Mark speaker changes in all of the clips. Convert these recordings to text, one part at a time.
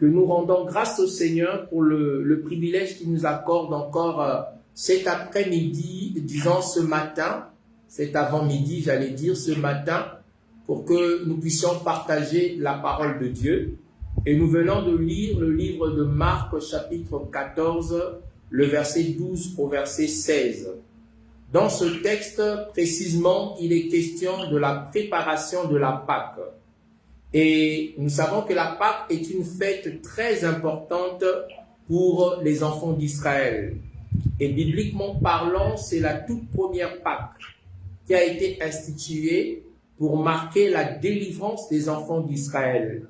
Speaker 1: que nous rendons grâce au Seigneur pour le privilège qu'il nous accorde encore cet après-midi, disons ce matin, cet avant-midi, j'allais dire ce matin, pour que nous puissions partager la parole de Dieu. Et nous venons de lire le livre de Marc, chapitre 14, le verset 12 au verset 16. Dans ce texte, précisément, il est question de la préparation de la Pâque. Et nous savons que la Pâque est une fête très importante pour les enfants d'Israël. Et bibliquement parlant, c'est la toute première Pâque qui a été instituée pour marquer la délivrance des enfants d'Israël.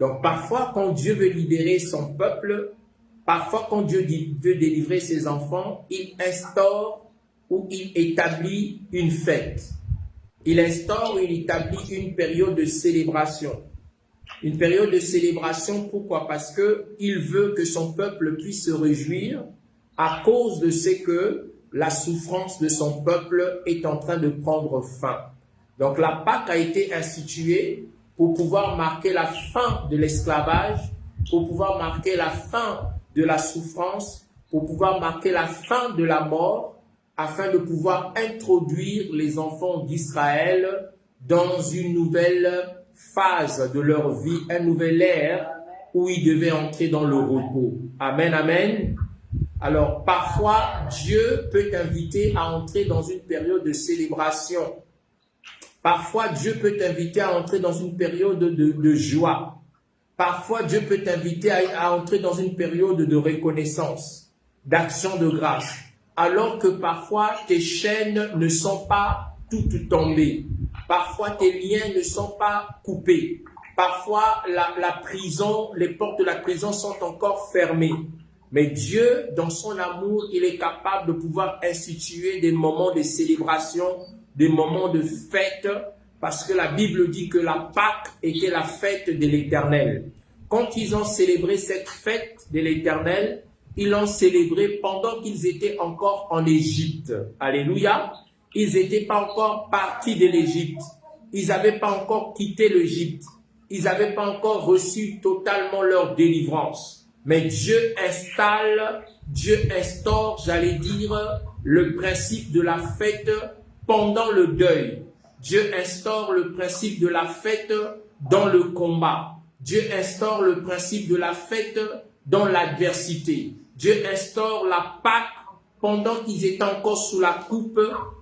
Speaker 1: Donc parfois, quand Dieu veut libérer son peuple, parfois quand Dieu veut délivrer ses enfants, il instaure ou il établit une fête. Il instaure ou il établit une période de célébration. Une période de célébration, pourquoi? Parce qu'il veut que son peuple puisse se réjouir à cause de ce que la souffrance de son peuple est en train de prendre fin. Donc la Pâque a été instituée pour pouvoir marquer la fin de l'esclavage, pour pouvoir marquer la fin de la souffrance, pour pouvoir marquer la fin de la mort, afin de pouvoir introduire les enfants d'Israël dans une nouvelle phase de leur vie, un nouvel ère où ils devaient entrer dans le repos. Amen, amen. Alors, parfois, Dieu peut t'inviter à entrer dans une période de célébration. Parfois, Dieu peut t'inviter à entrer dans une période de joie. Parfois, Dieu peut t'inviter à entrer dans une période de reconnaissance, d'action de grâce. Alors que parfois, tes chaînes ne sont pas toutes tombées. Parfois, tes liens ne sont pas coupés. Parfois, la prison, les portes de la prison sont encore fermées. Mais Dieu, dans son amour, il est capable de pouvoir instituer des moments de célébration, des moments de fête, parce que la Bible dit que la Pâque était la fête de l'Éternel. Quand ils ont célébré cette fête de l'Éternel, ils l'ont célébré pendant qu'ils étaient encore en Égypte. Alléluia. Ils n'étaient pas encore partis de l'Égypte. Ils n'avaient pas encore quitté l'Égypte. Ils n'avaient pas encore reçu totalement leur délivrance. Mais Dieu instaure, j'allais dire, le principe de la fête pendant le deuil. Dieu instaure le principe de la fête dans le combat. Dieu instaure le principe de la fête dans l'adversité. Dieu instaure la Pâque pendant qu'ils étaient encore sous la coupe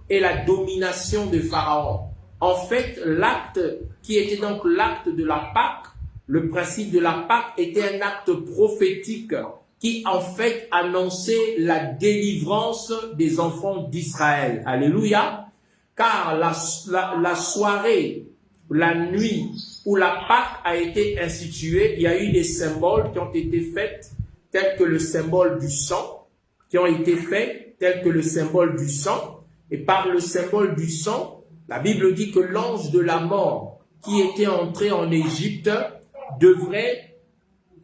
Speaker 1: et la domination de Pharaon. En fait, l'acte qui était donc l'acte de la Pâque, le principe de la Pâque était un acte prophétique qui en fait annonçait la délivrance des enfants d'Israël. Alléluia. Car la soirée, la nuit où la Pâque a été instituée, il y a eu des symboles qui ont été faits, tels que le symbole du sang, qui ont été faits, tels que le symbole du sang. Et par le symbole du sang, la Bible dit que l'ange de la mort qui était entré en Égypte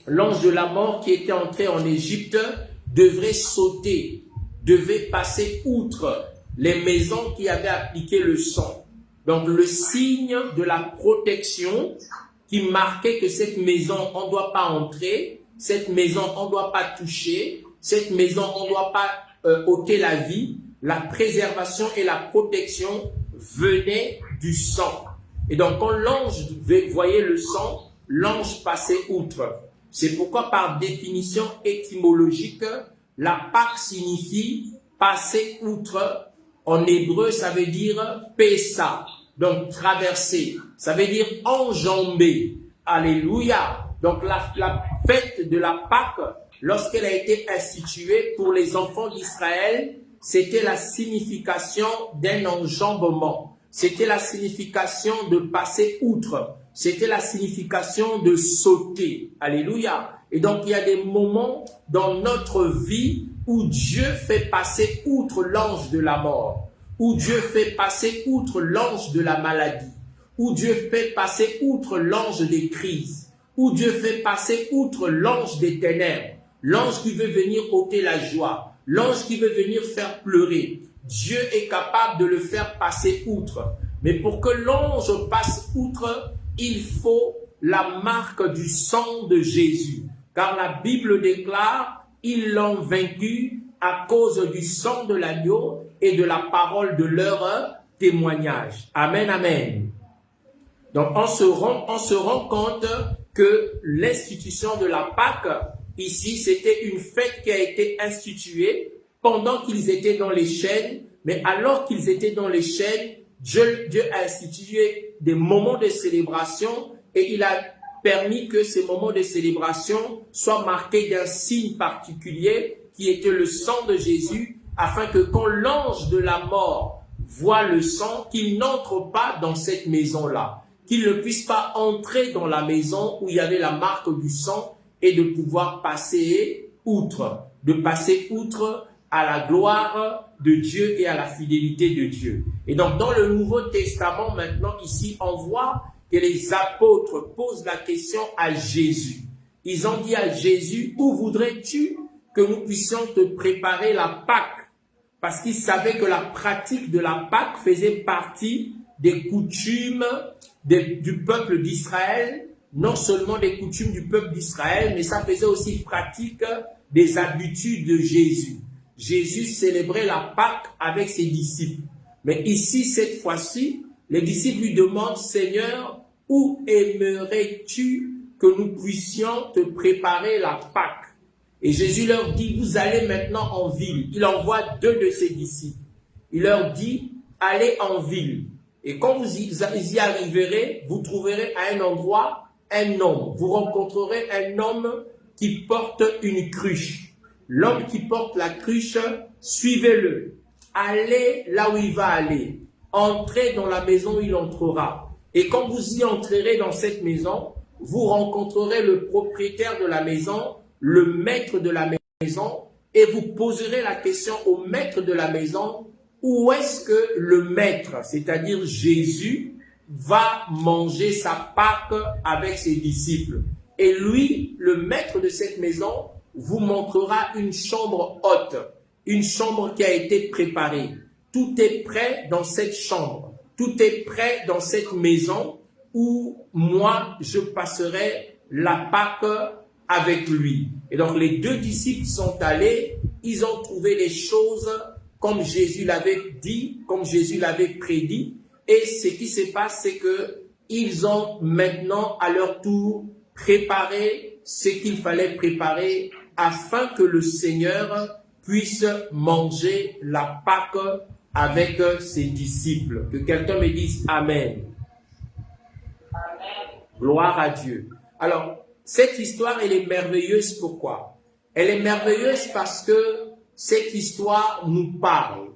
Speaker 1: l'ange de la mort qui était entré en Égypte devrait sauter, devait passer outre les maisons qui avaient appliqué le sang. Donc le signe de la protection qui marquait que cette maison, on ne doit pas entrer, cette maison, on ne doit pas toucher, cette maison, on ne doit pas ôter la vie, la préservation et la protection venaient du sang. Et donc quand l'ange voyait le sang, l'ange passait outre. C'est pourquoi par définition étymologique, la Pâque signifie passer outre. En hébreu, ça veut dire pessa, donc traverser. Ça veut dire enjamber. Alléluia. Donc la fête de la Pâque, lorsqu'elle a été instituée pour les enfants d'Israël, c'était la signification d'un enjambement. C'était la signification de passer outre. C'était la signification de sauter. Alléluia. Et donc, il y a des moments dans notre vie où Dieu fait passer outre l'ange de la mort, où Dieu fait passer outre l'ange de la maladie, où Dieu fait passer outre l'ange des crises, où Dieu fait passer outre l'ange des ténèbres, l'ange qui veut venir ôter la joie, l'ange qui veut venir faire pleurer. Dieu est capable de le faire passer outre. Mais pour que l'ange passe outre, il faut la marque du sang de Jésus. car la Bible déclare, ils l'ont vaincu à cause du sang de l'agneau et de la parole de leur témoignage. Amen, amen. Donc on se rend compte que l'institution de la Pâque, ici, c'était une fête qui a été instituée pendant qu'ils étaient dans les chaînes, mais alors qu'ils étaient dans les chaînes, Dieu a institué des moments de célébration et il a permis que ces moments de célébration soient marqués d'un signe particulier qui était le sang de Jésus, afin que quand l'ange de la mort voit le sang, qu'il n'entre pas dans cette maison-là, qu'il ne puisse pas entrer dans la maison où il y avait la marque du sang et de pouvoir passer outre, à la gloire de Dieu et à la fidélité de Dieu. Et donc dans le Nouveau Testament, maintenant ici, on voit que les apôtres posent la question à Jésus. Ils ont dit à Jésus, où voudrais-tu que nous puissions te préparer la Pâque? Parce qu'ils savaient que la pratique de la Pâque faisait partie des coutumes du peuple d'Israël, non seulement des coutumes du peuple d'Israël, mais ça faisait aussi pratique des habitudes de Jésus. Jésus célébrait la Pâque avec ses disciples. Mais ici, cette fois-ci, les disciples lui demandent, Seigneur, où aimerais-tu que nous puissions te préparer la Pâque? Et Jésus leur dit, vous allez maintenant en ville. Il envoie 2 de ses disciples. Il leur dit, allez en ville. Et quand vous y arriverez, vous trouverez à un endroit un homme. Vous rencontrerez un homme qui porte une cruche. L'homme qui porte la cruche, suivez-le. Allez là où il va aller. Entrez dans la maison où il entrera. Et quand vous y entrerez dans cette maison, vous rencontrerez le propriétaire de la maison, le maître de la maison, et vous poserez la question au maître de la maison, où est-ce que le maître, c'est-à-dire Jésus, va manger sa Pâque avec ses disciples. Et lui, le maître de cette maison, vous montrera une chambre haute, une chambre qui a été préparée. Tout est prêt dans cette chambre. Tout est prêt dans cette maison où moi, je passerai la Pâque avec lui. Et donc, les 2 disciples sont allés, ils ont trouvé les choses comme Jésus l'avait dit, comme Jésus l'avait prédit. Et ce qui se passe, c'est que ils ont maintenant, à leur tour, préparé ce qu'il fallait préparer afin que le Seigneur puisse manger la Pâque avec ses disciples. Que quelqu'un me dise Amen. Amen. Gloire à Dieu. Alors, cette histoire, elle est merveilleuse. Pourquoi? Elle est merveilleuse parce que cette histoire nous parle.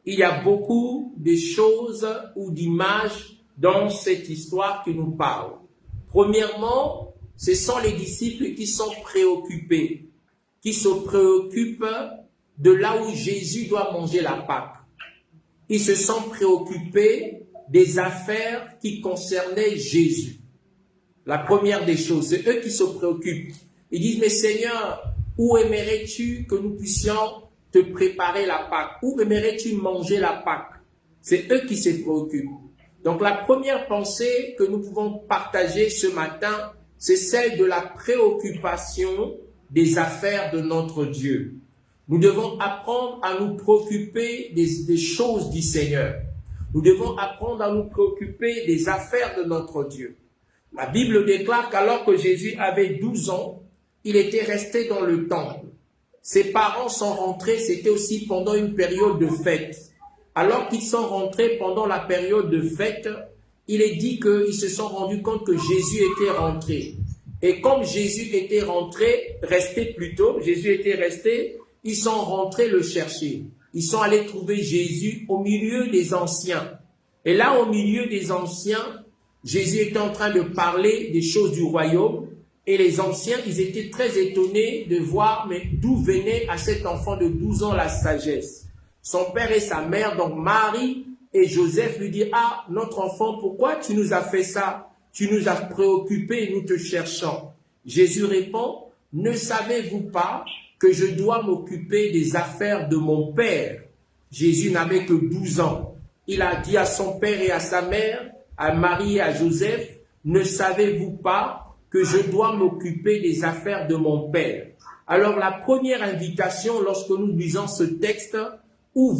Speaker 1: Il y a beaucoup de choses ou d'images dans cette histoire qui nous parlent. Premièrement, ce sont les disciples qui sont préoccupés, qui se préoccupent de là où Jésus doit manger la Pâque. Ils se sont préoccupés des affaires qui concernaient Jésus. La première des choses, c'est eux qui se préoccupent. Ils disent, mais Seigneur, où aimerais-tu que nous puissions te préparer la Pâque? Où aimerais-tu manger la Pâque? C'est eux qui se préoccupent. Donc la première pensée que nous pouvons partager ce matin, c'est celle de la préoccupation des affaires de notre Dieu. Nous devons apprendre à nous préoccuper des choses du Seigneur. Nous devons apprendre à nous préoccuper des affaires de notre Dieu. La Bible déclare qu'alors que Jésus avait 12 ans, il était resté dans le temple. Ses parents sont rentrés, c'était aussi pendant une période de fête. Alors qu'ils sont rentrés pendant la période de fête, il est dit qu'ils se sont rendus compte que Jésus était rentré. Et comme Jésus était resté, ils sont rentrés le chercher. Ils sont allés trouver Jésus au milieu des anciens. Et là, au milieu des anciens, Jésus était en train de parler des choses du royaume. Et les anciens, ils étaient très étonnés de voir, mais d'où venait à cet enfant de 12 ans la sagesse. Son père et sa mère, donc Marie et Joseph, lui disent, ah, notre enfant, pourquoi tu nous as fait ça? Tu nous as préoccupés et nous te cherchons. Jésus répond, ne savez-vous pas que je dois m'occuper des affaires de mon père? Jésus n'avait que 12 ans. Il a dit à son père et à sa mère, à Marie et à Joseph, ne savez-vous pas que je dois m'occuper des affaires de mon Père. Alors la première invitation, lorsque nous lisons ce texte, où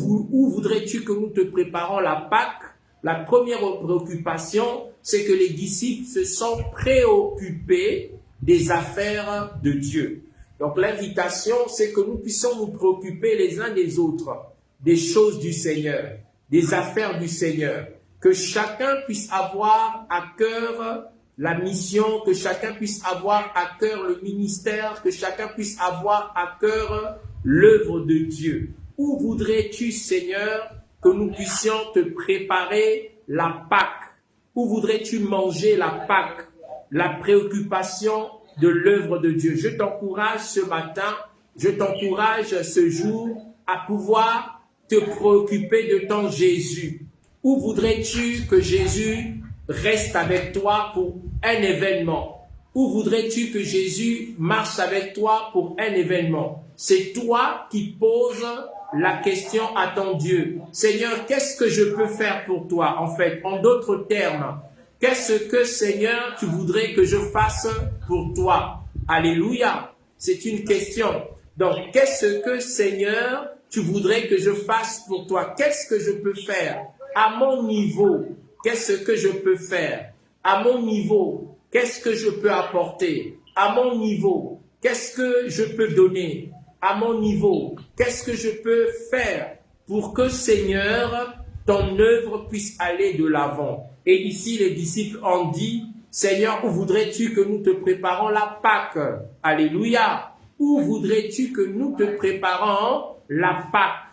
Speaker 1: voudrais-tu que nous te préparons la Pâque? La première préoccupation, c'est que les disciples se sont préoccupés des affaires de Dieu. Donc l'invitation, c'est que nous puissions nous préoccuper les uns des autres, des choses du Seigneur, des affaires du Seigneur, que chacun puisse avoir à cœur la mission, que chacun puisse avoir à cœur le ministère, que chacun puisse avoir à cœur l'œuvre de Dieu. Où voudrais-tu, Seigneur, que nous puissions te préparer la Pâque? Où voudrais-tu manger la Pâque? La préoccupation de l'œuvre de Dieu. Je t'encourage ce matin, je t'encourage ce jour à pouvoir te préoccuper de ton Jésus. Où voudrais-tu que Jésus reste avec toi pour un événement? Où voudrais-tu que Jésus marche avec toi pour un événement? C'est toi qui poses la question à ton Dieu. Seigneur, qu'est-ce que je peux faire pour toi? En fait, en d'autres termes, qu'est-ce que, Seigneur, tu voudrais que je fasse pour toi? Alléluia. C'est une question. Donc, qu'est-ce que, Seigneur, tu voudrais que je fasse pour toi? Qu'est-ce que je peux faire? À mon niveau, qu'est-ce que je peux faire? À mon niveau, qu'est-ce que je peux apporter? À mon niveau, qu'est-ce que je peux donner? À mon niveau, qu'est-ce que je peux faire pour que, Seigneur, ton œuvre puisse aller de l'avant? Et ici, les disciples ont dit, Seigneur, où voudrais-tu que nous te préparons la Pâque? Alléluia. Où voudrais-tu que nous te préparons la Pâque?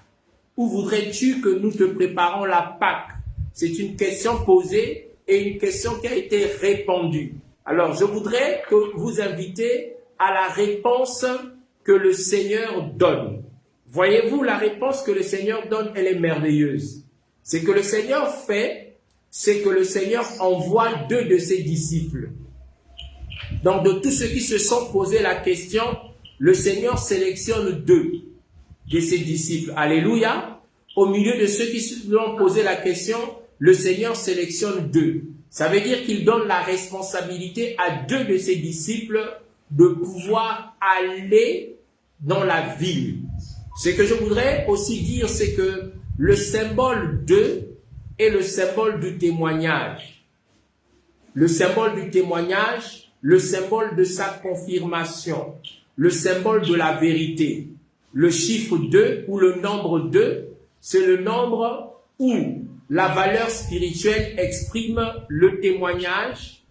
Speaker 1: Où voudrais-tu que nous te préparons la Pâque? C'est une question posée et une question qui a été répondue. Alors, je voudrais que vous invitez à la réponse que le Seigneur donne. Voyez-vous, la réponse que le Seigneur donne, elle est merveilleuse. C'est que le Seigneur fait, c'est que le Seigneur envoie 2 de ses disciples. Donc, de tous ceux qui se sont posé la question, le Seigneur sélectionne 2 de ses disciples. Alléluia. Au milieu de ceux qui se ont posé la question, le Seigneur sélectionne 2. Ça veut dire qu'il donne la responsabilité à 2 de ses disciples de pouvoir aller dans la ville. Ce que je voudrais aussi dire, c'est que le symbole 2 est le symbole du témoignage. Le symbole du témoignage, le symbole de sa confirmation, le symbole de la vérité. Le chiffre 2 ou le nombre 2, c'est le nombre où la valeur spirituelle exprime le témoignage,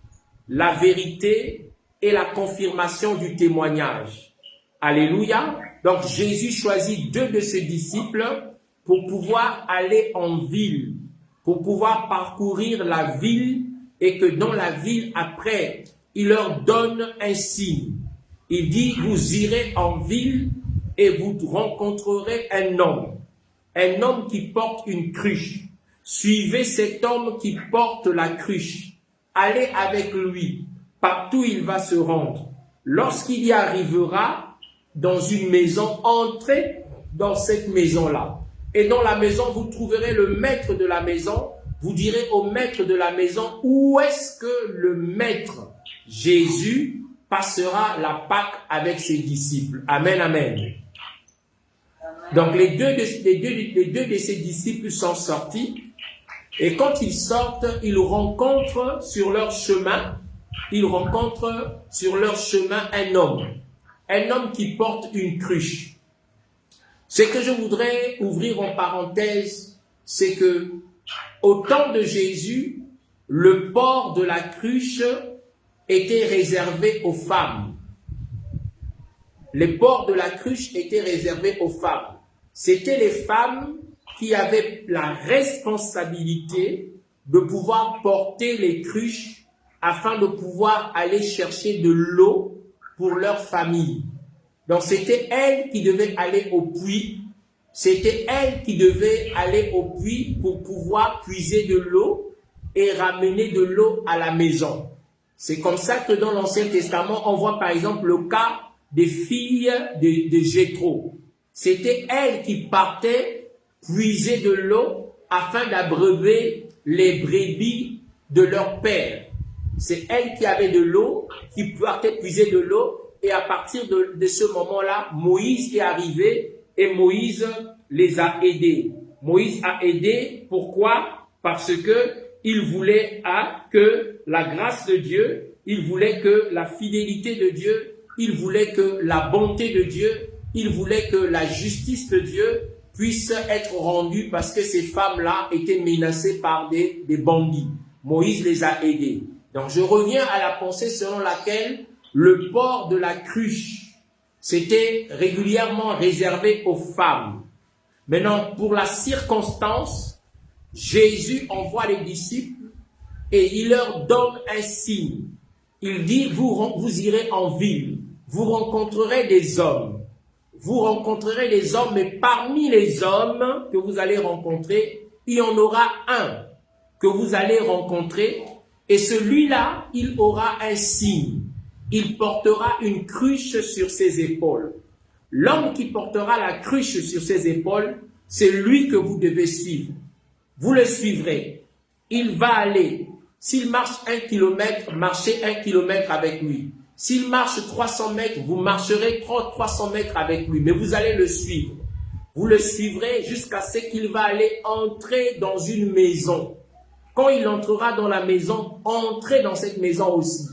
Speaker 1: la vérité et la confirmation du témoignage. Alléluia. Donc Jésus choisit 2 de ses disciples pour pouvoir aller en ville, pour pouvoir parcourir la ville et que dans la ville, après, il leur donne un signe. Il dit, vous irez en ville et vous rencontrerez un homme qui porte une cruche. Suivez cet homme qui porte la cruche. Allez avec lui, partout il va se rendre. Lorsqu'il y arrivera dans une maison, entrez dans cette maison-là. Et dans la maison, vous trouverez le maître de la maison. Vous direz au maître de la maison, où est-ce que le maître Jésus passera la Pâque avec ses disciples? Amen, amen. Donc les deux de ses disciples sont sortis. Et quand ils sortent, ils rencontrent sur leur chemin un homme qui porte une cruche. Ce que je voudrais ouvrir en parenthèse, c'est que au temps de Jésus, le port de la cruche était réservé aux femmes. Les ports de la cruche étaient réservés aux femmes. C'était les femmes qui avaient la responsabilité de pouvoir porter les cruches afin de pouvoir aller chercher de l'eau pour leur famille. Donc c'était elles qui devaient aller au puits. C'était elles qui devaient aller au puits pour pouvoir puiser de l'eau et ramener de l'eau à la maison. C'est comme ça que dans l'Ancien Testament, on voit par exemple le cas des filles de Jéthro. C'était elles qui partaient puiser de l'eau afin d'abreuver les brebis de leur père. C'est elle qui avait de l'eau, qui partait puiser de l'eau. Et à partir de ce moment-là, Moïse est arrivé et Moïse les a aidés. Moïse a aidé, pourquoi? Parce que il voulait que la grâce de Dieu, il voulait que la fidélité de Dieu, il voulait que la bonté de Dieu, il voulait que la justice de Dieu puisse être rendue parce que ces femmes-là étaient menacées par des bandits. Moïse les a aidés. Donc je reviens à la pensée selon laquelle le port de la cruche, c'était régulièrement réservé aux femmes. Maintenant, pour la circonstance, Jésus envoie les disciples et il leur donne un signe. Il dit, vous irez en ville, vous rencontrerez des hommes. Vous rencontrerez des hommes, mais parmi les hommes que vous allez rencontrer, il y en aura un que vous allez rencontrer et celui-là, il aura un signe. Il portera une cruche sur ses épaules. L'homme qui portera la cruche sur ses épaules, c'est lui que vous devez suivre. Vous le suivrez. Il va aller. S'il marche 1 kilomètre, marchez 1 kilomètre avec lui. S'il marche 300 mètres, vous marcherez 300 mètres avec lui. Mais vous allez le suivre. Vous le suivrez jusqu'à ce qu'il va aller entrer dans une maison. Quand il entrera dans la maison, entrez dans cette maison aussi.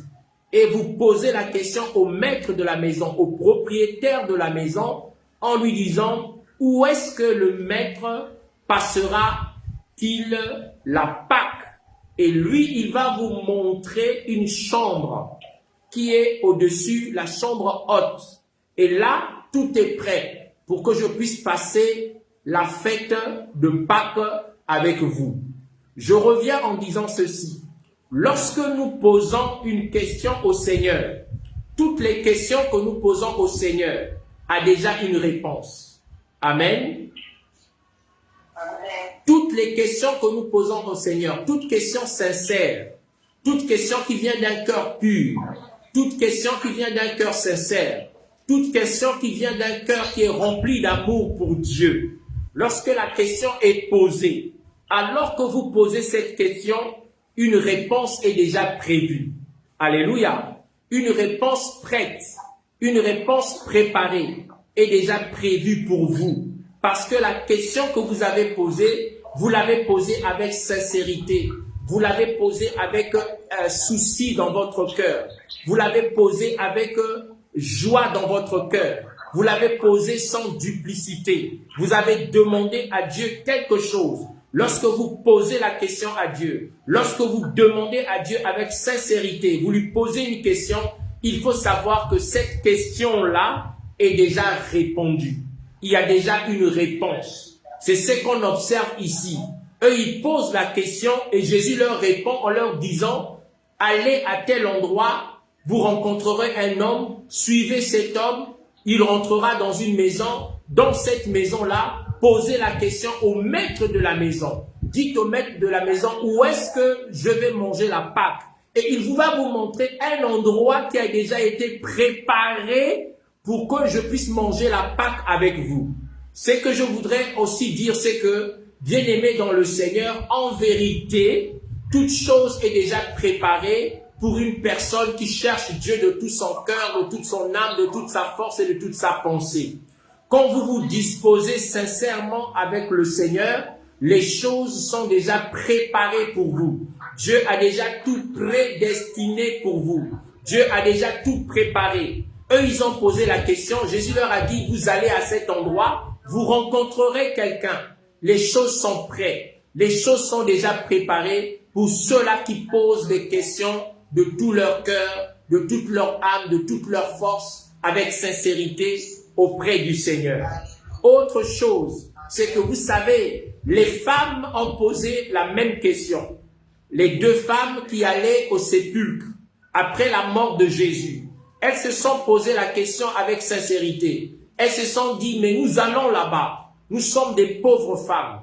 Speaker 1: Et vous posez la question au maître de la maison, au propriétaire de la maison, en lui disant, où est-ce que le maître passera-t-il la Pâque? Et lui, il va vous montrer une chambre qui est au-dessus, la chambre haute. Et là, tout est prêt pour que je puisse passer la fête de Pâques avec vous. Je reviens en disant ceci. Lorsque nous posons une question au Seigneur, toutes les questions que nous posons au Seigneur a déjà une réponse. Amen. Toutes les questions que nous posons au Seigneur, toute question sincère, toute question qui vient d'un cœur pur, toute question qui vient d'un cœur sincère, toute question qui vient d'un cœur qui est rempli d'amour pour Dieu, lorsque la question est posée, alors que vous posez cette question, une réponse est déjà prévue. Alléluia. Une réponse prête, une réponse préparée est déjà prévue pour vous. Parce que la question que vous avez posée, vous l'avez posée avec sincérité. Vous l'avez posée avec souci dans votre cœur. Vous l'avez posée avec joie dans votre cœur. Vous l'avez posée sans duplicité. Vous avez demandé à Dieu quelque chose. Lorsque vous posez la question à Dieu, lorsque vous demandez à Dieu avec sincérité, vous lui posez une question, il faut savoir que cette question-là est déjà répondue. Il y a déjà une réponse. C'est ce qu'on observe ici. Eux, ils posent la question et Jésus leur répond en leur disant, allez à tel endroit, vous rencontrerez un homme, suivez cet homme, il rentrera dans une maison, dans cette maison-là, posez la question au maître de la maison. Dites au maître de la maison, où est-ce que je vais manger la Pâque? Et il va vous montrer un endroit qui a déjà été préparé pour que je puisse manger la Pâque avec vous. Ce que je voudrais aussi dire, c'est que, bien-aimés dans le Seigneur, en vérité, toute chose est déjà préparée pour une personne qui cherche Dieu de tout son cœur, de toute son âme, de toute sa force et de toute sa pensée. Quand vous vous disposez sincèrement avec le Seigneur, les choses sont déjà préparées pour vous. Dieu a déjà tout prédestiné pour vous. Dieu a déjà tout préparé. Eux, ils ont posé la question. Jésus leur a dit, vous allez à cet endroit, vous rencontrerez quelqu'un. Les choses sont prêtes. Les choses sont déjà préparées pour ceux-là qui posent des questions de tout leur cœur, de toute leur âme, de toute leur force, avec sincérité, auprès du Seigneur. Autre chose, c'est que vous savez, les femmes ont posé la même question. Les deux femmes qui allaient au sépulcre après la mort de Jésus, elles se sont posé la question avec sincérité. Elles se sont dit, mais nous allons là-bas. Nous sommes des pauvres femmes.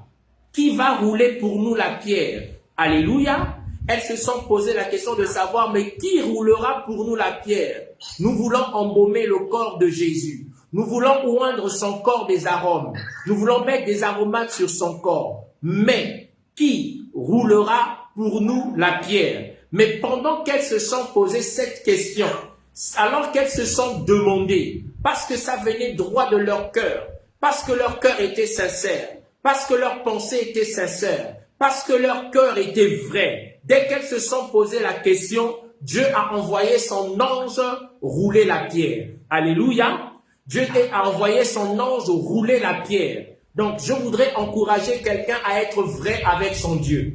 Speaker 1: Qui va rouler pour nous la pierre? Alléluia. Elles se sont posé la question de savoir, mais qui roulera pour nous la pierre? Nous voulons embaumer le corps de Jésus. Nous voulons oindre son corps des arômes. Nous voulons mettre des aromates sur son corps. Mais qui roulera pour nous la pierre? Mais pendant qu'elles se sont posées cette question, alors qu'elles se sont demandées, parce que ça venait droit de leur cœur, parce que leur cœur était sincère, parce que leur pensée était sincère, parce que leur cœur était vrai, dès qu'elles se sont posées la question, Dieu a envoyé son ange rouler la pierre. Alléluia. Dieu a envoyé son ange rouler la pierre. Donc, je voudrais encourager quelqu'un à être vrai avec son Dieu.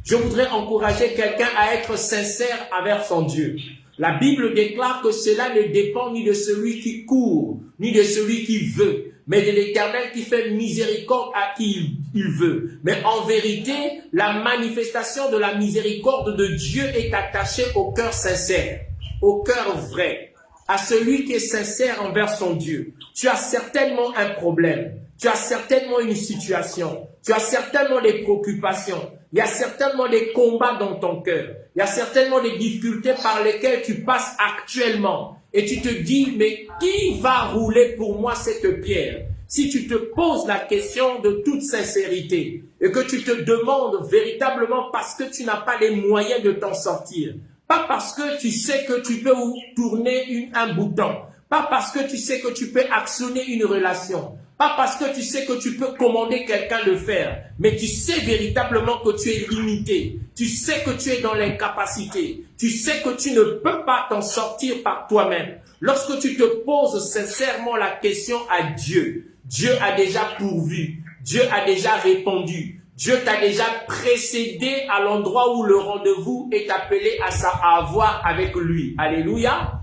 Speaker 1: Je voudrais encourager quelqu'un à être sincère avec son Dieu. La Bible déclare que cela ne dépend ni de celui qui court, ni de celui qui veut, mais de l'Éternel qui fait miséricorde à qui il veut. Mais en vérité, la manifestation de la miséricorde de Dieu est attachée au cœur sincère, au cœur vrai, à celui qui est sincère envers son Dieu. Tu as certainement un problème, tu as certainement une situation, tu as certainement des préoccupations, il y a certainement des combats dans ton cœur, il y a certainement des difficultés par lesquelles tu passes actuellement. Et tu te dis, mais qui va rouler pour moi cette pierre? Si tu te poses la question de toute sincérité et que tu te demandes véritablement parce que tu n'as pas les moyens de t'en sortir, pas parce que tu sais que tu peux tourner un bouton, pas parce que tu sais que tu peux actionner une relation, pas parce que tu sais que tu peux commander quelqu'un de faire, mais tu sais véritablement que tu es limité, tu sais que tu es dans l'incapacité, tu sais que tu ne peux pas t'en sortir par toi-même. Lorsque tu te poses sincèrement la question à Dieu, Dieu a déjà pourvu, Dieu a déjà répondu, Dieu t'a déjà précédé à l'endroit où le rendez-vous est appelé à avoir avec lui. Alléluia.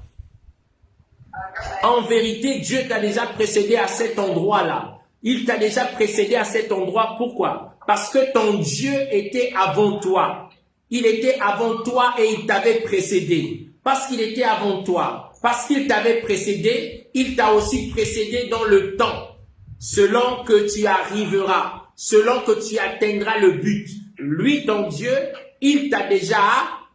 Speaker 1: En vérité, Dieu t'a déjà précédé à cet endroit-là. Il t'a déjà précédé à cet endroit. Pourquoi? Parce que ton Dieu était avant toi. Il était avant toi et il t'avait précédé. Parce qu'il était avant toi, parce qu'il t'avait précédé, il t'a aussi précédé dans le temps. Selon que tu arriveras, selon que tu atteindras le but. Lui, ton Dieu, il t'a déjà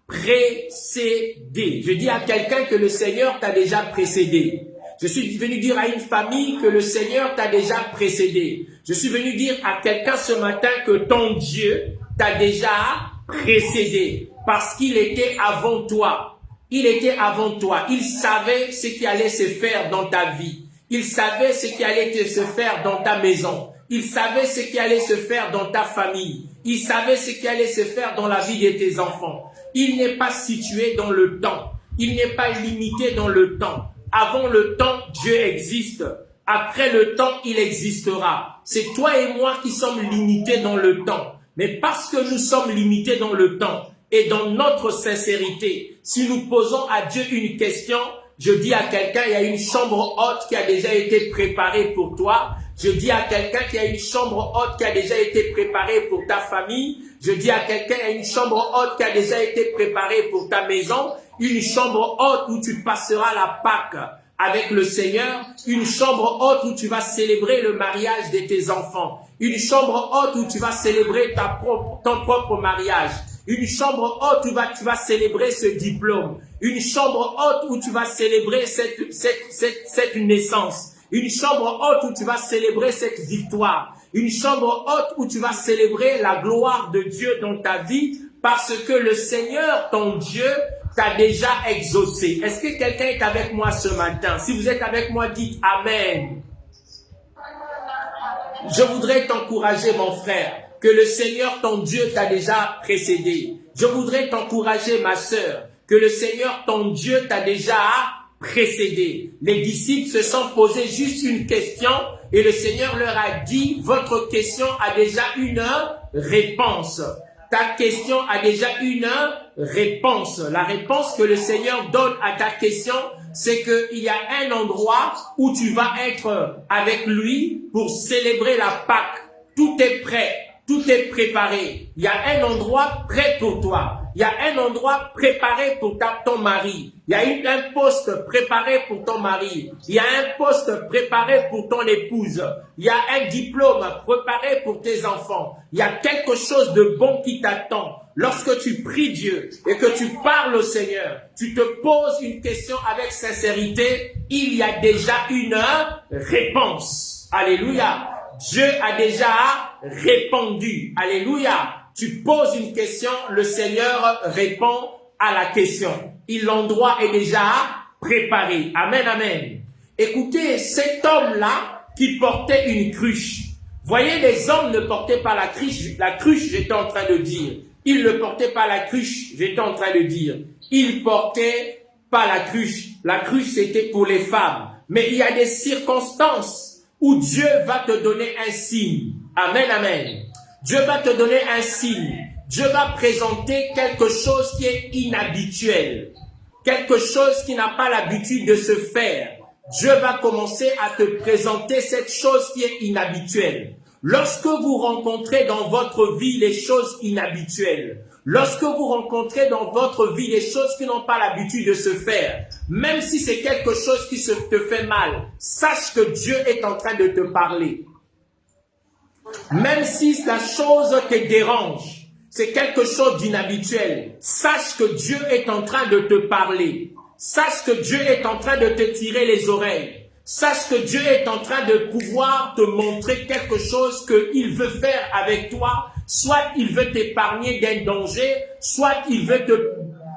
Speaker 1: précédé. Je dis à quelqu'un que le Seigneur t'a déjà précédé. Je suis venu dire à une famille que le Seigneur t'a déjà précédé. Je suis venu dire à quelqu'un ce matin que ton Dieu t'a déjà précédé parce qu'il était avant toi. Il était avant toi. Il savait ce qui allait se faire dans ta vie. Il savait ce qui allait se faire dans ta maison. Il savait ce qui allait se faire dans ta famille. Il savait ce qui allait se faire dans la vie de tes enfants. Il n'est pas situé dans le temps. Il n'est pas limité dans le temps. Avant le temps, Dieu existe. Après le temps, il existera. C'est toi et moi qui sommes limités dans le temps. Mais parce que nous sommes limités dans le temps et dans notre sincérité, si nous posons à Dieu une question, je dis à quelqu'un, il y a une chambre haute qui a déjà été préparée pour toi. Je dis à quelqu'un qu'il y a une chambre haute qui a déjà été préparée pour ta famille. Je dis à quelqu'un qu'il y a une chambre haute qui a déjà été préparée pour ta maison. Une chambre haute où tu passeras la Pâque avec le Seigneur. Une chambre haute où tu vas célébrer le mariage de tes enfants. Une chambre haute où tu vas célébrer ton propre mariage. Une chambre haute où tu vas célébrer ce diplôme. Une chambre haute où tu vas célébrer cette naissance. Une chambre haute où tu vas célébrer cette victoire. Une chambre haute où tu vas célébrer la gloire de Dieu dans ta vie parce que le Seigneur, ton Dieu, t'a déjà exaucé. Est-ce que quelqu'un est avec moi ce matin? Si vous êtes avec moi, dites Amen. Je voudrais t'encourager, mon frère, que le Seigneur, ton Dieu, t'a déjà précédé. Je voudrais t'encourager, ma sœur, que le Seigneur, ton Dieu, t'a déjà précédé. Les disciples se sont posés juste une question et le Seigneur leur a dit, votre question a déjà une réponse. Ta question a déjà une réponse. La réponse que le Seigneur donne à ta question, c'est qu'il y a un endroit où tu vas être avec lui pour célébrer la Pâque. Tout est prêt. Tout est préparé. Il y a un endroit prêt pour toi. Il y a un endroit préparé pour ton mari. Il y a un poste préparé pour ton mari. Il y a un poste préparé pour ton épouse. Il y a un diplôme préparé pour tes enfants. Il y a quelque chose de bon qui t'attend. Lorsque tu pries Dieu et que tu parles au Seigneur, tu te poses une question avec sincérité, il y a déjà une réponse. Alléluia. Dieu a déjà répondu. Alléluia. Tu poses une question, le Seigneur répond à la question. L'endroit est déjà préparé. Amen, amen. Écoutez, cet homme-là qui portait une cruche. Voyez, les hommes ne portaient pas la cruche, j'étais en train de dire. Ils ne portaient pas la cruche, j'étais en train de dire. Ils portaient pas la cruche. La cruche, c'était pour les femmes. Mais il y a des circonstances où Dieu va te donner un signe. Amen, amen. Dieu va te donner un signe. Dieu va présenter quelque chose qui est inhabituel. Quelque chose qui n'a pas l'habitude de se faire. Dieu va commencer à te présenter cette chose qui est inhabituelle. Lorsque vous rencontrez dans votre vie les choses inhabituelles, lorsque vous rencontrez dans votre vie les choses qui n'ont pas l'habitude de se faire, même si c'est quelque chose qui te fait mal, sache que Dieu est en train de te parler. Même si la chose te dérange, c'est quelque chose d'inhabituel, sache que Dieu est en train de te parler. Sache que Dieu est en train de te tirer les oreilles. Sache que Dieu est en train de pouvoir te montrer quelque chose qu'il veut faire avec toi. Soit il veut t'épargner d'un danger, soit il veut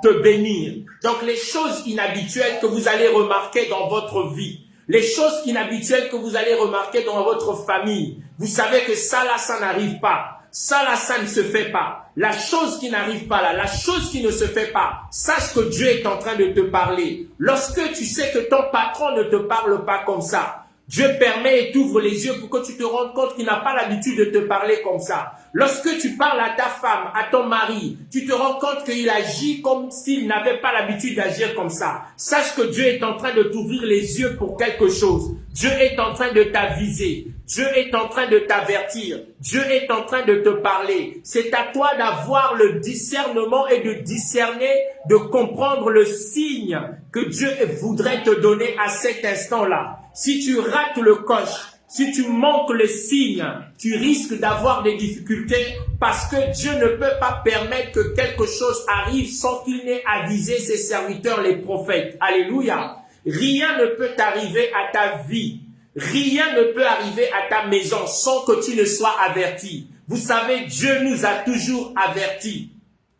Speaker 1: te bénir. Donc les choses inhabituelles que vous allez remarquer dans votre vie, les choses inhabituelles que vous allez remarquer dans votre famille, vous savez que ça là, ça n'arrive pas. Ça là, ça ne se fait pas. La chose qui n'arrive pas là, la chose qui ne se fait pas, sache que Dieu est en train de te parler. Lorsque tu sais que ton patron ne te parle pas comme ça, Dieu permet et t'ouvre les yeux pour que tu te rendes compte qu'il n'a pas l'habitude de te parler comme ça. Lorsque tu parles à ta femme, à ton mari, tu te rends compte qu'il agit comme s'il n'avait pas l'habitude d'agir comme ça. Sache que Dieu est en train de t'ouvrir les yeux pour quelque chose. Dieu est en train de t'aviser. Dieu est en train de t'avertir. Dieu est en train de te parler. C'est à toi d'avoir le discernement et de discerner, de comprendre le signe que Dieu voudrait te donner à cet instant-là. Si tu rates le coche, si tu manques le signe, tu risques d'avoir des difficultés parce que Dieu ne peut pas permettre que quelque chose arrive sans qu'il n'ait avisé ses serviteurs, les prophètes. Alléluia. Rien ne peut arriver à ta vie. Rien ne peut arriver à ta maison sans que tu ne sois averti. Vous savez, Dieu nous a toujours avertis.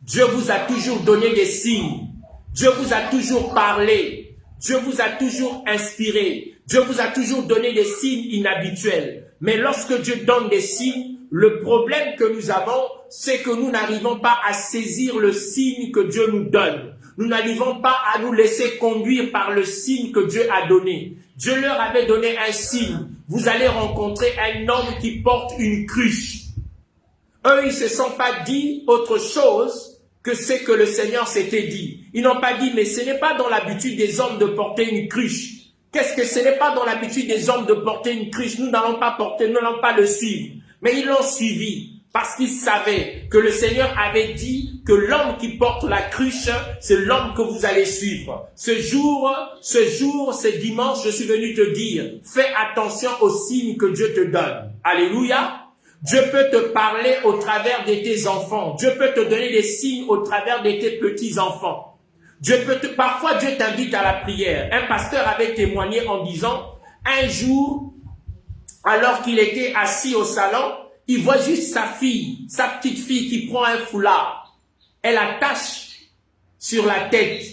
Speaker 1: Dieu vous a toujours donné des signes. Dieu vous a toujours parlé. Dieu vous a toujours inspiré. Dieu vous a toujours donné des signes inhabituels. Mais lorsque Dieu donne des signes, le problème que nous avons, c'est que nous n'arrivons pas à saisir le signe que Dieu nous donne. Nous n'arrivons pas à nous laisser conduire par le signe que Dieu a donné. Dieu leur avait donné un signe. Vous allez rencontrer un homme qui porte une cruche. Eux, ils ne se sont pas dit autre chose que ce que le Seigneur s'était dit. Ils n'ont pas dit, mais ce n'est pas dans l'habitude des hommes de porter une cruche. Qu'est-ce que ce n'est pas dans l'habitude des hommes de porter une cruche? Nous n'allons pas porter, nous n'allons pas le suivre. Mais ils l'ont suivi parce qu'ils savaient que le Seigneur avait dit que l'homme qui porte la cruche, c'est l'homme que vous allez suivre. Ce jour, ce dimanche, je suis venu te dire, fais attention aux signes que Dieu te donne. Alléluia. Dieu peut te parler au travers de tes enfants. Dieu peut te donner des signes au travers de tes petits-enfants. Parfois, Dieu t'invite à la prière. Un pasteur avait témoigné en disant, un jour, alors qu'il était assis au salon, il voit juste sa fille, sa petite fille qui prend un foulard. Elle attache sur la tête.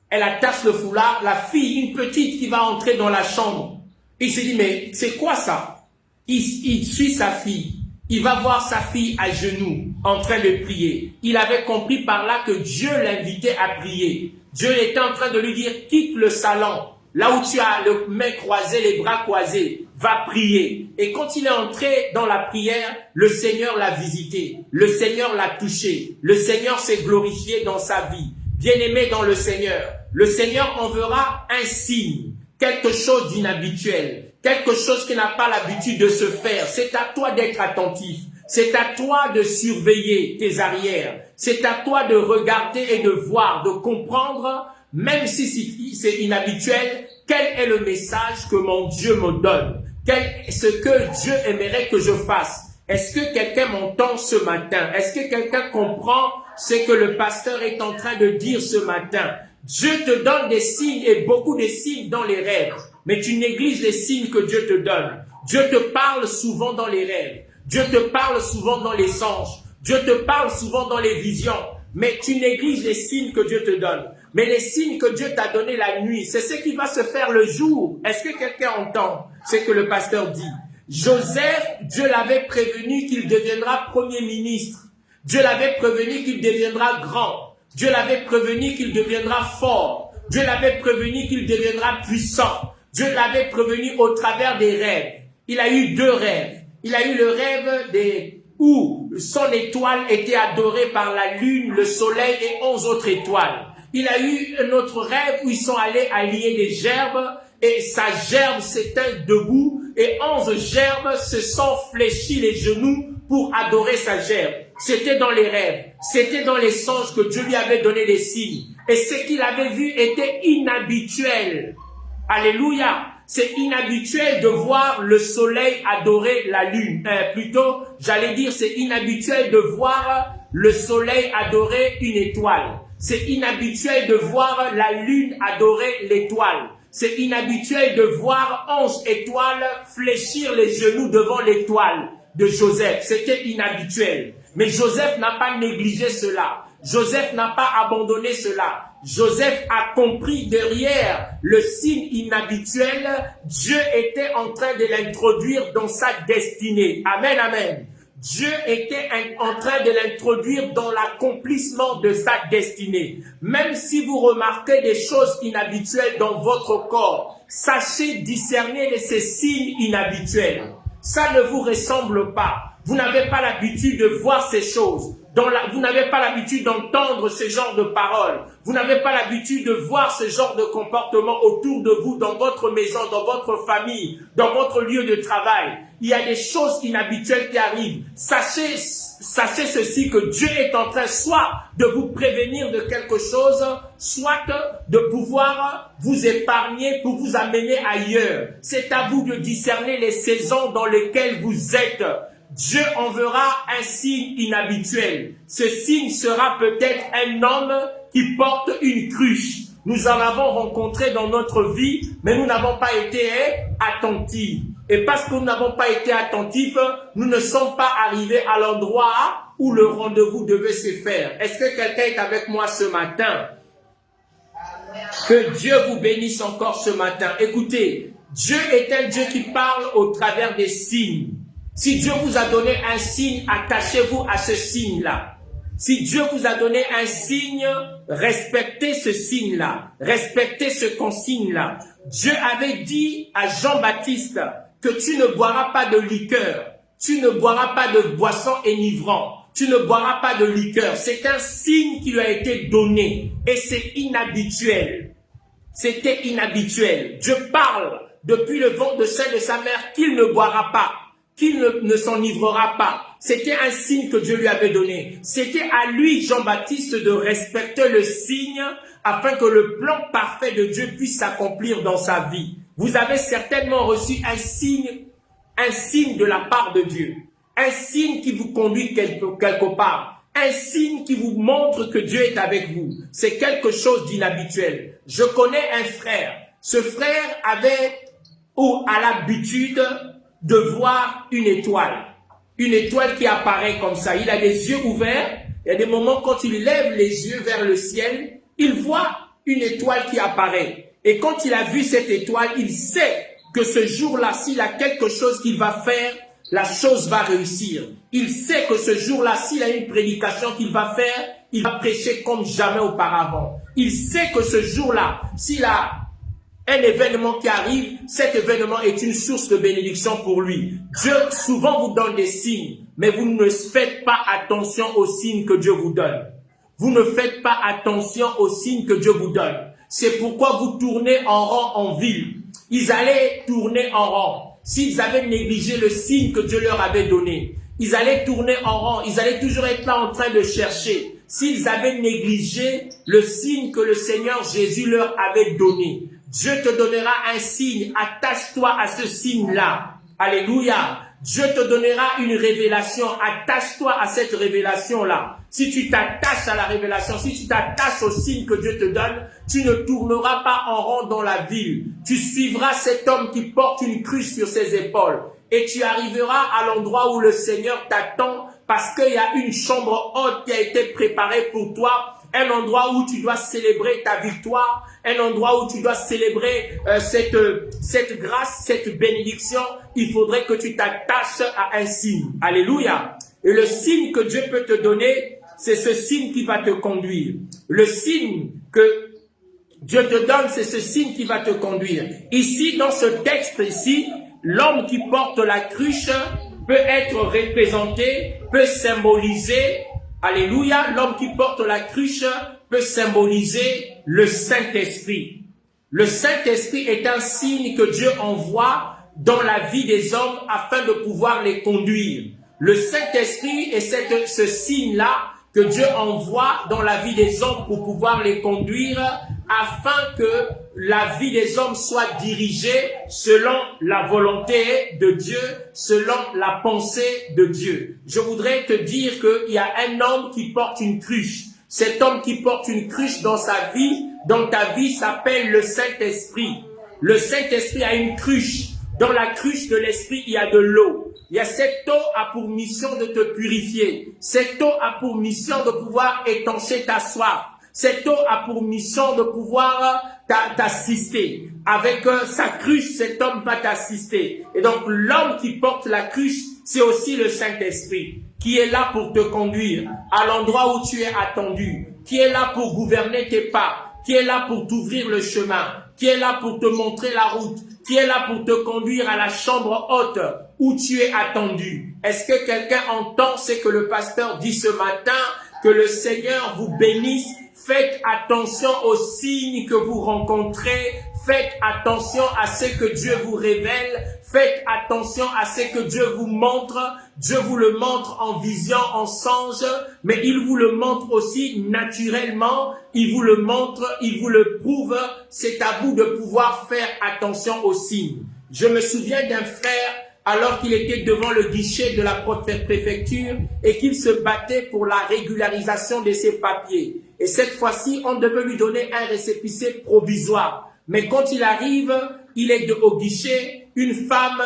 Speaker 1: Elle attache le foulard. La fille, une petite qui va entrer dans la chambre. Il se dit, mais c'est quoi ça? Il suit sa fille. Il va voir sa fille à genoux, en train de prier. Il avait compris par là que Dieu l'invitait à prier. Dieu était en train de lui dire, quitte le salon, là où tu as les mains croisées, les bras croisés, va prier. Et quand il est entré dans la prière, le Seigneur l'a visité. Le Seigneur l'a touché. Le Seigneur s'est glorifié dans sa vie. Bien-aimé dans le Seigneur enverra un signe, quelque chose d'inhabituel. Quelque chose qui n'a pas l'habitude de se faire. C'est à toi d'être attentif. C'est à toi de surveiller tes arrières. C'est à toi de regarder et de voir, de comprendre, même si c'est inhabituel, quel est le message que mon Dieu me donne. Ce que Dieu aimerait que je fasse. Est-ce que quelqu'un m'entend ce matin? Est-ce que quelqu'un comprend ce que le pasteur est en train de dire ce matin? Dieu te donne des signes et beaucoup de signes dans les rêves. Mais tu négliges les signes que Dieu te donne. Dieu te parle souvent dans les rêves. Dieu te parle souvent dans les songes. Dieu te parle souvent dans les visions. mais tu négliges les signes que Dieu te donne. Mais les signes que Dieu t'a donnés la nuit, c'est ce qui va se faire le jour. Est-ce que quelqu'un entend ce que le pasteur dit? Joseph, Dieu l'avait prévenu qu'il deviendra premier ministre. Dieu l'avait prévenu qu'il deviendra grand. Dieu l'avait prévenu qu'il deviendra fort. Dieu l'avait prévenu qu'il deviendra puissant. Dieu l'avait prévenu au travers des rêves. Il a eu 2 rêves. Il a eu le rêve où son étoile était adorée par la lune, le soleil et 11 autres étoiles. Il a eu un autre rêve où ils sont allés allier des gerbes et sa gerbe s'éteint debout et 11 gerbes se sont fléchis les genoux pour adorer sa gerbe. C'était dans les rêves, c'était dans les songes que Dieu lui avait donné des signes. Et ce qu'il avait vu était inhabituel. Alléluia. C'est inhabituel de voir le soleil adorer la lune. Plutôt, j'allais dire, c'est inhabituel de voir le soleil adorer une étoile. C'est inhabituel de voir la lune adorer l'étoile. C'est inhabituel de voir 11 étoiles fléchir les genoux devant l'étoile de Joseph. C'était inhabituel. Mais Joseph n'a pas négligé cela. Joseph n'a pas abandonné cela. Joseph a compris derrière le signe inhabituel, Dieu était en train de l'introduire dans sa destinée. Amen, amen. Dieu était en train de l'introduire dans l'accomplissement de sa destinée. Même si vous remarquez des choses inhabituelles dans votre corps, sachez discerner ces signes inhabituels. Ça ne vous ressemble pas. Vous n'avez pas l'habitude de voir ces choses. Vous n'avez pas l'habitude d'entendre ce genre de paroles. Vous n'avez pas l'habitude de voir ce genre de comportement autour de vous, dans votre maison, dans votre famille, dans votre lieu de travail. Il y a des choses inhabituelles qui arrivent. Sachez ceci, que Dieu est en train soit de vous prévenir de quelque chose, soit de pouvoir vous épargner pour vous amener ailleurs. C'est à vous de discerner les saisons dans lesquelles vous êtes. Dieu enverra un signe inhabituel. Ce signe sera peut-être un homme qui porte une cruche. Nous en avons rencontré dans notre vie, mais nous n'avons pas été attentifs. Et parce que nous n'avons pas été attentifs, nous ne sommes pas arrivés à l'endroit où le rendez-vous devait se faire. Est-ce que quelqu'un est avec moi ce matin? Que Dieu vous bénisse encore ce matin. Écoutez, Dieu est un Dieu qui parle au travers des signes. Si Dieu vous a donné un signe, attachez-vous à ce signe-là. Si Dieu vous a donné un signe, respectez ce signe-là. Respectez ce consigne-là. Dieu avait dit à Jean-Baptiste que tu ne boiras pas de liqueur. Tu ne boiras pas de boisson enivrant. Tu ne boiras pas de liqueur. C'est un signe qui lui a été donné. Et c'est inhabituel. C'était inhabituel. Dieu parle depuis le ventre de sein de sa mère qu'il ne boira pas, qu'il ne s'enivrera pas. C'était un signe que Dieu lui avait donné. C'était à lui, Jean-Baptiste, de respecter le signe afin que le plan parfait de Dieu puisse s'accomplir dans sa vie. Vous avez certainement reçu un signe de la part de Dieu. Un signe qui vous conduit quelque part. Un signe qui vous montre que Dieu est avec vous. C'est quelque chose d'inhabituel. Je connais un frère. Ce frère avait ou a l'habitude de voir une étoile. Une étoile qui apparaît comme ça. Il a les yeux ouverts. Il y a des moments quand il lève les yeux vers le ciel, il voit une étoile qui apparaît. Et quand il a vu cette étoile, il sait que ce jour-là, s'il a quelque chose qu'il va faire, la chose va réussir. Il sait que ce jour-là, s'il a une prédication qu'il va faire, il va prêcher comme jamais auparavant. Il sait que ce jour-là, s'il a un événement qui arrive, cet événement est une source de bénédiction pour lui. Dieu souvent vous donne des signes, mais vous ne faites pas attention aux signes que Dieu vous donne. Vous ne faites pas attention aux signes que Dieu vous donne. C'est pourquoi vous tournez en rond en ville. Ils allaient tourner en rond. S'ils avaient négligé le signe que Dieu leur avait donné, ils allaient tourner en rond. Ils allaient toujours être là en train de chercher. S'ils avaient négligé le signe que le Seigneur Jésus leur avait donné, Dieu te donnera un signe. Attache-toi à ce signe-là. Alléluia. Dieu te donnera une révélation. Attache-toi à cette révélation-là. Si tu t'attaches à la révélation, si tu t'attaches au signe que Dieu te donne, tu ne tourneras pas en rond dans la ville. Tu suivras cet homme qui porte une cruche sur ses épaules. Et tu arriveras à l'endroit où le Seigneur t'attend parce qu'il y a une chambre haute qui a été préparée pour toi, un endroit où tu dois célébrer ta victoire, un endroit où tu dois célébrer cette grâce, cette bénédiction. Il faudrait que tu t'attaches à un signe. Alléluia. Et le signe que Dieu peut te donner, c'est ce signe qui va te conduire. Le signe que Dieu te donne, c'est ce signe qui va te conduire. Ici, dans ce texte ici, l'homme qui porte la cruche peut être représenté, peut symboliser, alléluia, l'homme qui porte la cruche peut symboliser le Saint-Esprit. Le Saint-Esprit est un signe que Dieu envoie dans la vie des hommes afin de pouvoir les conduire. Le Saint-Esprit est ce signe-là que Dieu envoie dans la vie des hommes pour pouvoir les conduire afin que la vie des hommes soit dirigée selon la volonté de Dieu, selon la pensée de Dieu. Je voudrais te dire qu'il y a un homme qui porte une cruche. Cet homme qui porte une cruche dans sa vie, dans ta vie, s'appelle le Saint-Esprit. Le Saint-Esprit a une cruche. Dans la cruche de l'Esprit, il y a de l'eau. Cette eau a pour mission de te purifier. Cette eau a pour mission de pouvoir étancher ta soif. Cette eau a pour mission de pouvoir t'assister. Avec sa cruche, cet homme va t'assister. Et donc, l'homme qui porte la cruche, c'est aussi le Saint-Esprit, qui est là pour te conduire à l'endroit où tu es attendu, qui est là pour gouverner tes pas, qui est là pour t'ouvrir le chemin, qui est là pour te montrer la route, qui est là pour te conduire à la chambre haute où tu es attendu. Est-ce que quelqu'un entend ce que le pasteur dit ce matin? Que le Seigneur vous bénisse. Faites attention aux signes que vous rencontrez. Faites attention à ce que Dieu vous révèle. Faites attention à ce que Dieu vous montre. Dieu vous le montre en vision, en songe, mais il vous le montre aussi naturellement. Il vous le montre, il vous le prouve. C'est à vous de pouvoir faire attention aux signes. Je me souviens d'un frère, alors qu'il était devant le guichet de la préfecture et qu'il se battait pour la régularisation de ses papiers. Et cette fois-ci, on devait lui donner un récépissé provisoire. Mais quand il arrive, il est au guichet, une femme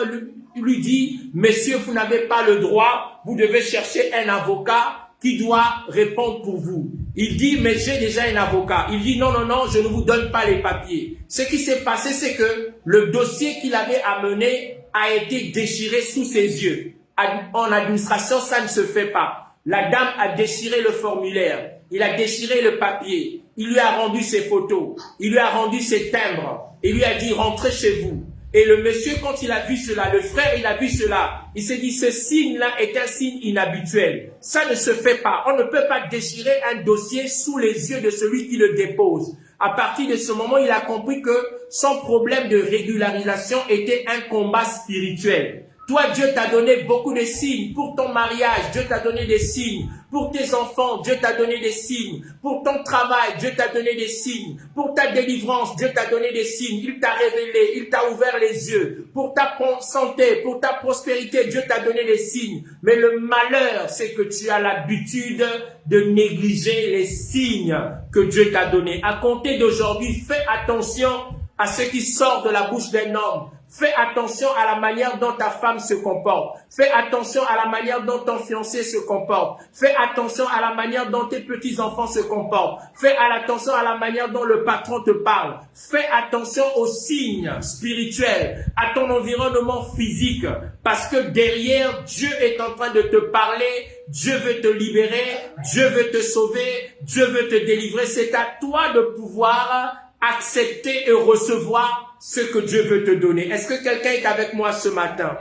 Speaker 1: lui dit « Monsieur, vous n'avez pas le droit, vous devez chercher un avocat qui doit répondre pour vous. » Il dit « Mais j'ai déjà un avocat. » Il dit « Non, non, non, je ne vous donne pas les papiers. » Ce qui s'est passé, c'est que le dossier qu'il avait amené a été déchiré sous ses yeux. En administration, ça ne se fait pas. La dame a déchiré le formulaire. Il a déchiré le papier. Il lui a rendu ses photos. Il lui a rendu ses timbres. Il lui a dit « Rentrez chez vous. » Et le monsieur, quand il a vu cela, le frère, il a vu cela. Il s'est dit, ce signe-là est un signe inhabituel. Ça ne se fait pas. On ne peut pas déchirer un dossier sous les yeux de celui qui le dépose. À partir de ce moment, il a compris que son problème de régularisation était un combat spirituel. Toi, Dieu t'a donné beaucoup de signes. Pour ton mariage, Dieu t'a donné des signes. Pour tes enfants, Dieu t'a donné des signes. Pour ton travail, Dieu t'a donné des signes. Pour ta délivrance, Dieu t'a donné des signes. Il t'a révélé, il t'a ouvert les yeux. Pour ta santé, pour ta prospérité, Dieu t'a donné des signes. Mais le malheur, c'est que tu as l'habitude de négliger les signes que Dieu t'a donnés. À compter d'aujourd'hui, fais attention à ce qui sort de la bouche d'un homme. Fais attention à la manière dont ta femme se comporte. Fais attention à la manière dont ton fiancé se comporte. Fais attention à la manière dont tes petits-enfants se comportent. Fais attention à la manière dont le patron te parle. Fais attention aux signes spirituels, à ton environnement physique. Parce que derrière, Dieu est en train de te parler. Dieu veut te libérer. Dieu veut te sauver. Dieu veut te délivrer. C'est à toi de pouvoir accepter et recevoir ce que Dieu veut te donner. Est-ce que quelqu'un est avec moi ce matin?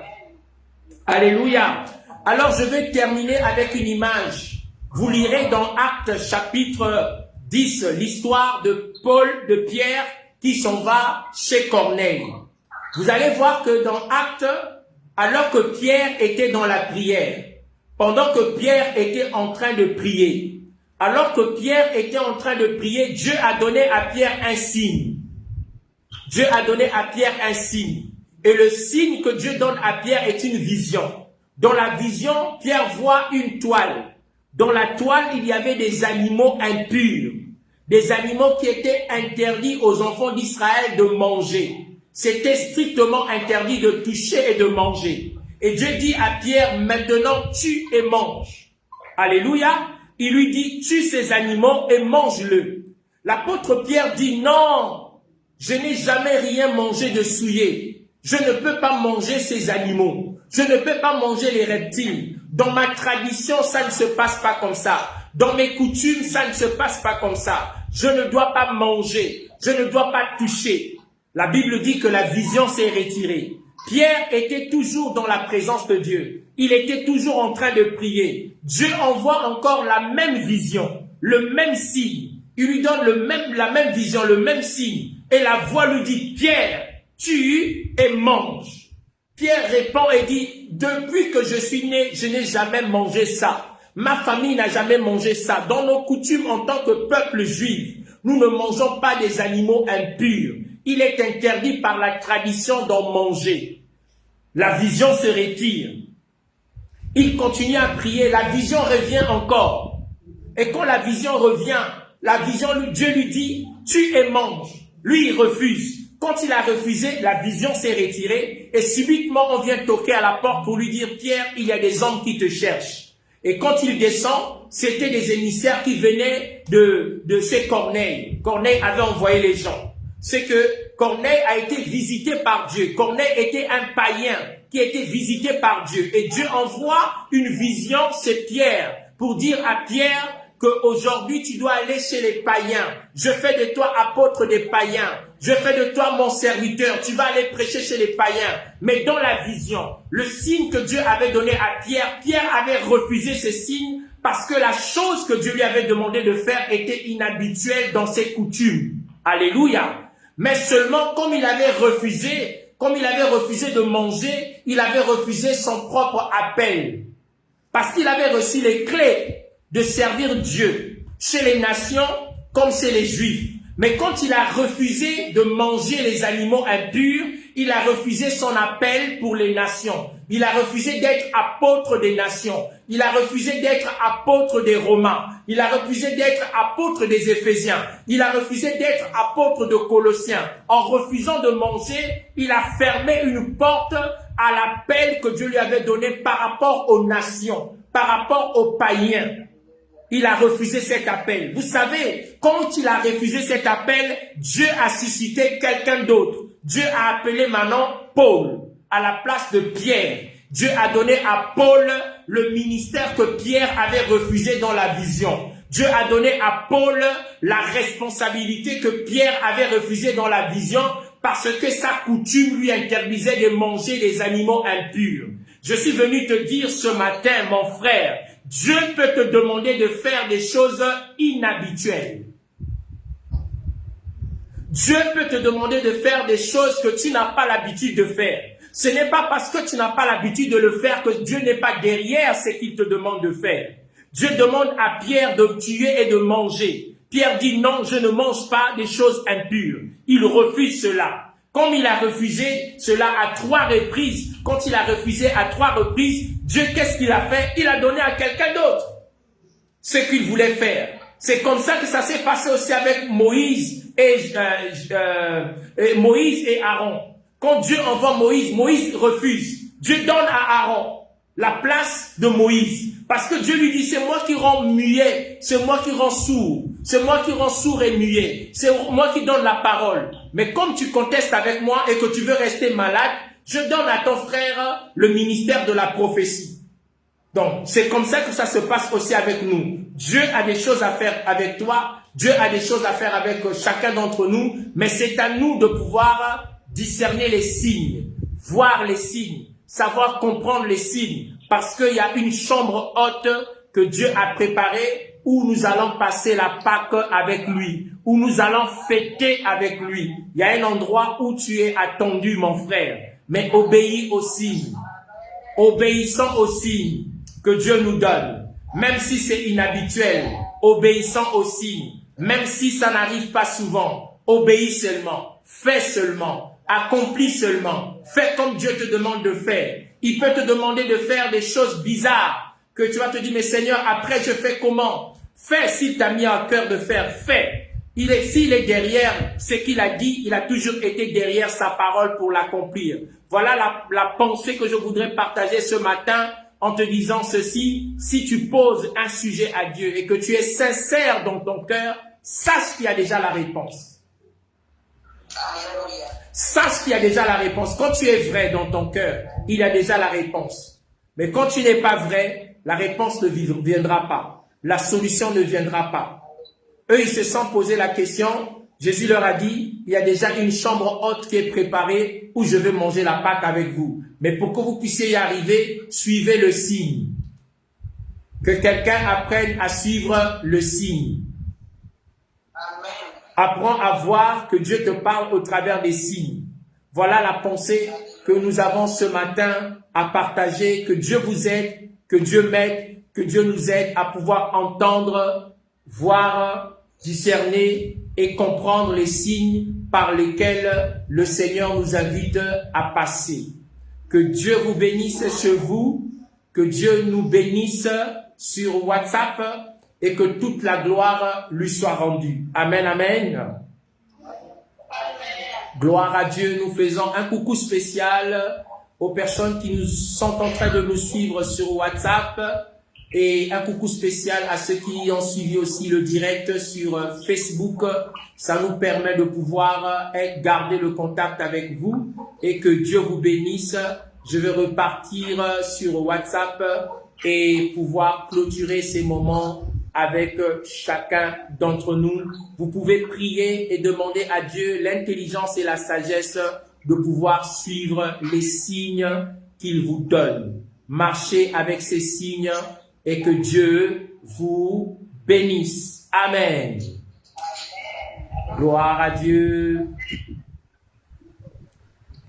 Speaker 1: Alléluia. Alors je vais terminer avec une image. Vous lirez dans Actes chapitre 10 l'histoire de Pierre qui s'en va chez Corneille. Vous allez voir que dans Actes, alors que Pierre était dans la prière, pendant que Pierre était en train de prier, alors que Pierre était en train de prier, Dieu a donné à Pierre un signe. Dieu a donné à Pierre un signe. Et le signe que Dieu donne à Pierre est une vision. Dans la vision, Pierre voit une toile. Dans la toile, il y avait des animaux impurs. Des animaux qui étaient interdits aux enfants d'Israël de manger. C'était strictement interdit de toucher et de manger. Et Dieu dit à Pierre, maintenant tue et mange. Alléluia. Il lui dit, tue ces animaux et mange-le. L'apôtre Pierre dit, non, je n'ai jamais rien mangé de souillé. Je ne peux pas manger ces animaux. Je ne peux pas manger les reptiles. Dans ma tradition, ça ne se passe pas comme ça. Dans mes coutumes, ça ne se passe pas comme ça. Je ne dois pas manger. Je ne dois pas toucher. La Bible dit que la vision s'est retirée. Pierre était toujours dans la présence de Dieu. Il était toujours en train de prier. Dieu envoie encore la même vision, le même signe. Il lui donne la même vision, le même signe. Et la voix lui dit, Pierre, tue et mange. Pierre répond et dit, depuis que je suis né, je n'ai jamais mangé ça. Ma famille n'a jamais mangé ça. Dans nos coutumes en tant que peuple juif, nous ne mangeons pas des animaux impurs. Il est interdit par la tradition d'en manger. La vision se retire. Il continue à prier. La vision revient encore. Et quand la vision revient, Dieu lui dit, tue et mange. Lui, il refuse. Quand il a refusé, la vision s'est retirée. Et subitement, on vient toquer à la porte pour lui dire, Pierre, il y a des hommes qui te cherchent. Et quand il descend, c'était des émissaires qui venaient de chez Corneille. Corneille avait envoyé les gens. C'est que Corneille a été visité par Dieu. Corneille était un païen qui a été visité par Dieu. Et Dieu envoie une vision, c'est Pierre, pour dire à Pierre qu'aujourd'hui tu dois aller chez les païens. Je fais de toi apôtre des païens. Je fais de toi mon serviteur. Tu vas aller prêcher chez les païens. Mais dans la vision, le signe que Dieu avait donné à Pierre, Pierre avait refusé ce signe parce que la chose que Dieu lui avait demandé de faire était inhabituelle dans ses coutumes. Alléluia. Mais seulement comme il avait refusé de manger, il avait refusé son propre appel. Parce qu'il avait reçu les clés de servir Dieu chez les nations comme chez les Juifs. Mais quand il a refusé de manger les animaux impurs, il a refusé son appel pour les nations. Il a refusé d'être apôtre des nations. Il a refusé d'être apôtre des Romains. Il a refusé d'être apôtre des Éphésiens. Il a refusé d'être apôtre de Colossiens. En refusant de manger, il a fermé une porte à l'appel que Dieu lui avait donné par rapport aux nations, par rapport aux païens. Il a refusé cet appel. Vous savez, quand il a refusé cet appel, Dieu a suscité quelqu'un d'autre. Dieu a appelé maintenant Paul à la place de Pierre. Dieu a donné à Paul le ministère que Pierre avait refusé dans la vision. Dieu a donné à Paul la responsabilité que Pierre avait refusée dans la vision parce que sa coutume lui interdisait de manger des animaux impurs. Je suis venu te dire ce matin, mon frère, Dieu peut te demander de faire des choses inhabituelles. Dieu peut te demander de faire des choses que tu n'as pas l'habitude de faire. Ce n'est pas parce que tu n'as pas l'habitude de le faire que Dieu n'est pas derrière ce qu'il te demande de faire. Dieu demande à Pierre de tuer et de manger. Pierre dit non, je ne mange pas des choses impures. Il refuse cela. Comme il a refusé cela à 3 reprises, quand il a refusé à 3 reprises, Dieu, qu'est-ce qu'il a fait? Il a donné à quelqu'un d'autre ce qu'il voulait faire. C'est comme ça que ça s'est passé aussi avec Moïse et Aaron. Quand Dieu envoie Moïse, Moïse refuse. Dieu donne à Aaron la place de Moïse. Parce que Dieu lui dit, c'est moi qui rends muet, c'est moi qui rends sourd, c'est moi qui rends sourd et muet, c'est moi qui donne la parole. Mais comme tu contestes avec moi et que tu veux rester malade, je donne à ton frère le ministère de la prophétie. Donc, c'est comme ça que ça se passe aussi avec nous. Dieu a des choses à faire avec toi, Dieu a des choses à faire avec chacun d'entre nous, mais c'est à nous de pouvoir discerner les signes, voir les signes, savoir comprendre les signes, parce qu'il y a une chambre haute que Dieu a préparée où nous allons passer la Pâque avec lui, où nous allons fêter avec lui. Il y a un endroit où tu es attendu, mon frère, mais obéis aux signes, obéissant aux signes que Dieu nous donne, même si c'est inhabituel, obéissant aux signes, même si ça n'arrive pas souvent, obéis seulement, fais seulement, accomplis seulement, fais comme Dieu te demande de faire. Il peut te demander de faire des choses bizarres que tu vas te dire, mais Seigneur, après je fais comment? Fais s'il t'a mis à cœur de faire, fais. S'il est derrière ce qu'il a dit, il a toujours été derrière sa parole pour l'accomplir. Voilà la pensée que je voudrais partager ce matin en te disant ceci, si tu poses un sujet à Dieu et que tu es sincère dans ton cœur, sache qu'il y a déjà la réponse. Sache qu'il y a déjà la réponse. Quand tu es vrai dans ton cœur, il y a déjà la réponse. Mais quand tu n'es pas vrai, la réponse ne viendra pas. La solution ne viendra pas. Eux, ils se sont posé la question. Jésus leur a dit, il y a déjà une chambre haute qui est préparée où je vais manger la Pâque avec vous. Mais pour que vous puissiez y arriver, suivez le signe. Que quelqu'un apprenne à suivre le signe. Apprends à voir que Dieu te parle au travers des signes. Voilà la pensée que nous avons ce matin à partager. Que Dieu vous aide, que Dieu m'aide, que Dieu nous aide à pouvoir entendre, voir, discerner et comprendre les signes par lesquels le Seigneur nous invite à passer. Que Dieu vous bénisse chez vous, que Dieu nous bénisse sur WhatsApp et que toute la gloire lui soit rendue. Amen, amen. Gloire à Dieu, nous faisons un coucou spécial aux personnes qui nous sont en train de nous suivre sur WhatsApp et un coucou spécial à ceux qui ont suivi aussi le direct sur Facebook. Ça nous permet de pouvoir garder le contact avec vous et que Dieu vous bénisse. Je vais repartir sur WhatsApp et pouvoir clôturer ces moments avec chacun d'entre nous. Vous pouvez prier et demander à Dieu l'intelligence et la sagesse de pouvoir suivre les signes qu'il vous donne. Marchez avec ces signes et que Dieu vous bénisse. Amen. Gloire à Dieu.